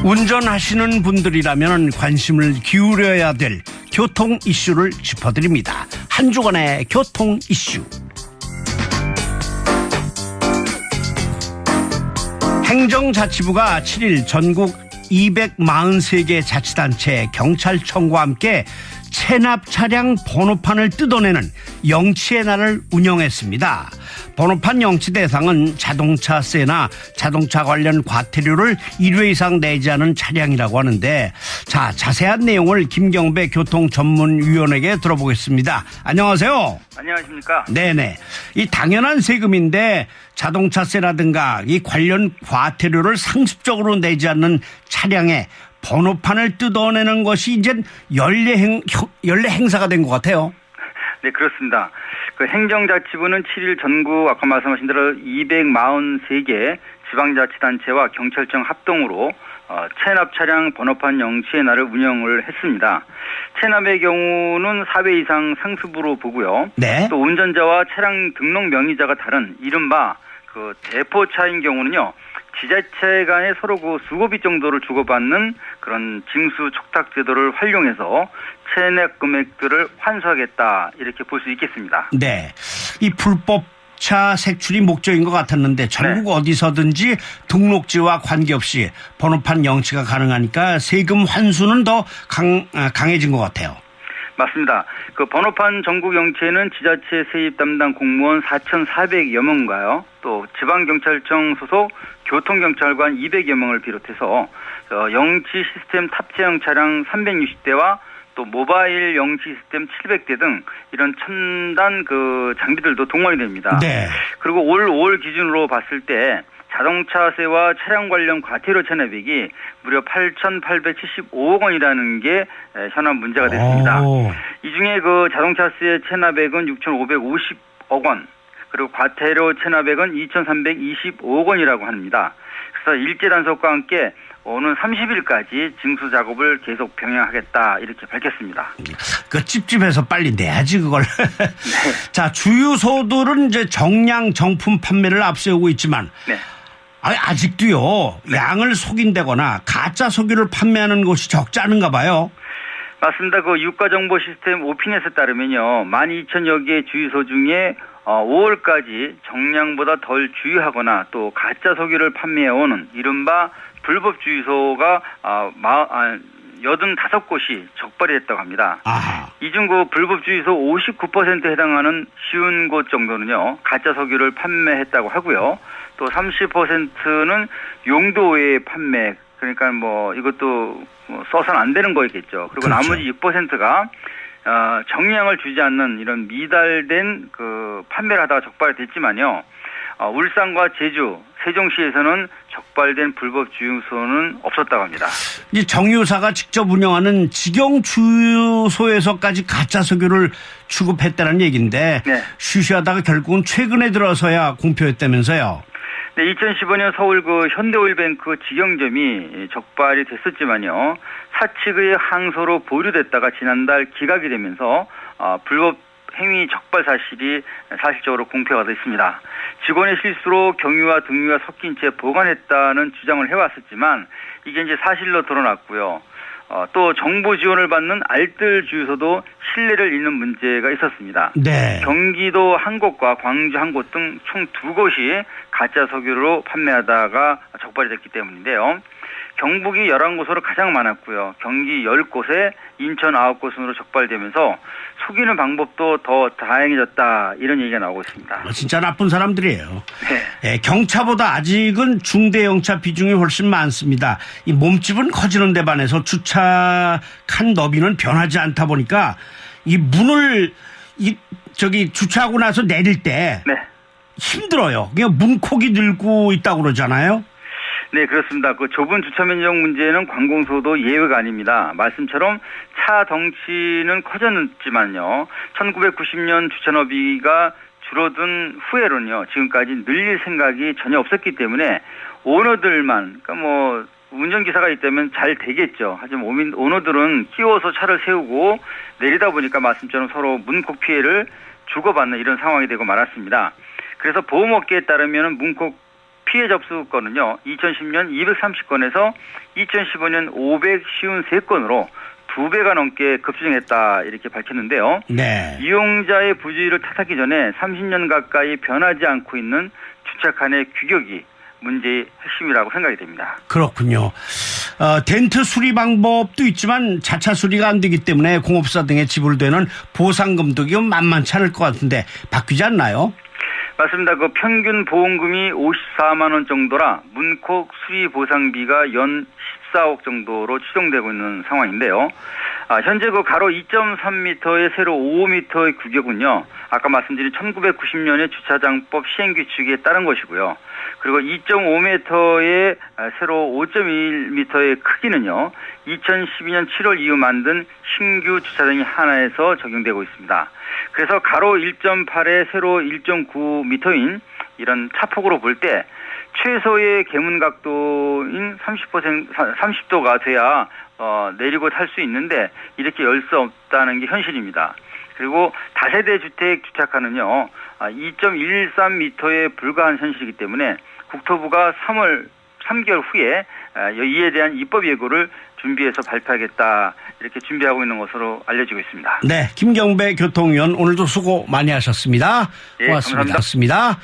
운전하시는 분들이라면 관심을 기울여야 될 교통 이슈를 짚어드립니다. 한 주간의 교통 이슈. 행정자치부가 7일 전국 243개 자치단체 경찰청과 함께 체납 차량 번호판을 뜯어내는 영치의 날을 운영했습니다. 번호판 영치 대상은 자동차세나 자동차 관련 과태료를 1회 이상 내지 않은 차량이라고 하는데, 자, 자세한 내용을 김경배 교통전문위원에게 들어보겠습니다. 안녕하세요. 안녕하십니까. 네네. 이 당연한 세금인데 자동차세라든가 이 관련 과태료를 상습적으로 내지 않는 차량에 번호판을 뜯어내는 것이 이제 연례 행사가 된 것 같아요. 네, 그렇습니다. 그 행정자치부는 7일 전국 아까 말씀하신 대로 243개 지방자치단체와 경찰청 합동으로 체납 차량 번호판 영치의 날을 운영을 했습니다. 체납의 경우는 4회 이상 상습으로 보고요. 네. 또 운전자와 차량 등록 명의자가 다른 이른바 그 대포차인 경우는요, 지자체 간에 서로 그 수고비 정도를 주고받는 그런 징수 촉탁 제도를 활용해서 체납 금액들을 환수하겠다, 이렇게 볼 수 있겠습니다. 네. 이 불법차 색출이 목적인 것 같았는데 전국 네. 어디서든지 등록지와 관계없이 번호판 영치가 가능하니까 세금 환수는 더 강해진 것 같아요. 맞습니다. 그 번호판 전국 영치에는 지자체 세입 담당 공무원 4,400여 명가요. 또 지방경찰청 소속 교통경찰관 200여 명을 비롯해서 영치 시스템 탑재형 차량 360대와 또 모바일 영치 시스템 700대 등 이런 첨단 그 장비들도 동원이 됩니다. 네. 그리고 올 5월 기준으로 봤을 때 자동차세와 차량 관련 과태료 체납액이 무려 8,875억 원이라는 게 현안 문제가 됐습니다. 이 중에 그 자동차세 체납액은 6,550억 원, 그리고 과태료 체납액은 2,325억 원이라고 합니다. 그래서 일제 단속과 함께 오는 30일까지 징수 작업을 계속 병행하겠다, 이렇게 밝혔습니다. 그 찝찝해서 빨리 내야지 그걸. 네. 자, 주유소들은 이제 정량 정품 판매를 앞세우고 있지만, 네. 아직도요, 네. 양을 속인다거나 가짜 석유를 판매하는 곳이 적지 않은가 봐요. 맞습니다. 그 유가정보 시스템 오피넷에 따르면요, 12,000여 개 주유소 중에 5월까지 정량보다 덜 주유하거나 또 가짜 석유를 판매해오는 이른바 불법 주유소가 85곳이 적발이 됐다고 합니다. 이 중 그 불법 주유소 59%에 해당하는 쉬운 곳 정도는요, 가짜 석유를 판매했다고 하고요. 또 30%는 용도 외에 판매, 그러니까 뭐 이것도 써서는 안 되는 거겠죠. 그리고 그렇죠. 나머지 6%가 정량을 주지 않는 이런 미달된 그 판매를 하다가 적발이 됐지만요. 울산과 제주, 세종시에서는 적발된 불법 주유소는 없었다고 합니다. 이 정유사가 직접 운영하는 직영 주유소에서까지 가짜 석유를 취급했다는 얘기인데, 네. 쉬쉬하다가 결국은 최근에 들어서야 공표했다면서요. 네, 2015년 서울 그 현대오일뱅크 직영점이 적발이 됐었지만요, 사측의 항소로 보류됐다가 지난달 기각이 되면서 불법 행위 적발 사실이 사실적으로 공표가 됐습니다. 직원의 실수로 경유와 등유가 섞인 채 보관했다는 주장을 해왔었지만 이게 이제 사실로 드러났고요. 또 정부 지원을 받는 알뜰 주유소도 신뢰를 잃는 문제가 있었습니다. 네. 경기도 한 곳과 광주 한 곳 등 총 2곳이 가짜 석유로 판매하다가 적발이 됐기 때문인데요. 경북이 11곳으로 가장 많았고요. 경기 10곳에 인천 9곳으로 적발되면서 속이는 방법도 더 다양해졌다, 이런 얘기가 나오고 있습니다. 진짜 나쁜 사람들이에요. 네. 경차보다 아직은 중대형차 비중이 훨씬 많습니다. 이 몸집은 커지는 데 반해서 주차 칸 너비는 변하지 않다 보니까 이 문을 주차하고 나서 내릴 때 네. 힘들어요. 그냥 문콕이 늘고 있다고 그러잖아요. 네, 그렇습니다. 그 좁은 주차 면적 문제는 관공서도 예외가 아닙니다. 말씀처럼 차 덩치는 커졌지만요, 1990년 주차 너비가 줄어든 후에는요, 지금까지 늘릴 생각이 전혀 없었기 때문에 오너들만, 그러니까 뭐 운전기사가 있다면 잘 되겠죠. 하지만 오너들은 끼워서 차를 세우고 내리다 보니까 말씀처럼 서로 문콕 피해를 주고받는 이런 상황이 되고 말았습니다. 그래서 보험업계에 따르면 문콕 피해 접수건은요, 2010년 230건에서 2015년 553건으로 2배가 넘게 급증했다 이렇게 밝혔는데요. 네. 이용자의 부주의를 탓하기 전에 30년 가까이 변하지 않고 있는 주차칸의 규격이 문제의 핵심이라고 생각이 됩니다. 그렇군요. 덴트 수리 방법도 있지만 자차 수리가 안 되기 때문에 공업사 등에 지불되는 보상금도 만만치 않을 것 같은데 바뀌지 않나요? 맞습니다. 그 평균 보험금이 54만 원 정도라 문콕 수리 보상비가 연 14억 정도로 추정되고 있는 상황인데요. 현재 그 가로 2.3m의 세로 5m의 규격은요, 아까 말씀드린 1990년의 주차장법 시행규칙에 따른 것이고요. 그리고 2.5m의 세로 5.1m의 크기는요, 2012년 7월 이후 만든 신규 주차장이 하나에서 적용되고 있습니다. 그래서 가로 1.8에 세로 1.9m인 이런 차폭으로 볼 때 최소의 개문 각도인 30도가 돼야 내리고 탈 수 있는데 이렇게 열 수 없다는 게 현실입니다. 그리고 다세대 주택 주차칸은요, 2.13m에 불과한 현실이기 때문에 국토부가 3개월 후에 이에 대한 입법 예고를 준비해서 발표하겠다 이렇게 준비하고 있는 것으로 알려지고 있습니다. 네, 김경배 교통위원 오늘도 수고 많이 하셨습니다. 예, 고맙습니다. 감사합니다. 고맙습니다.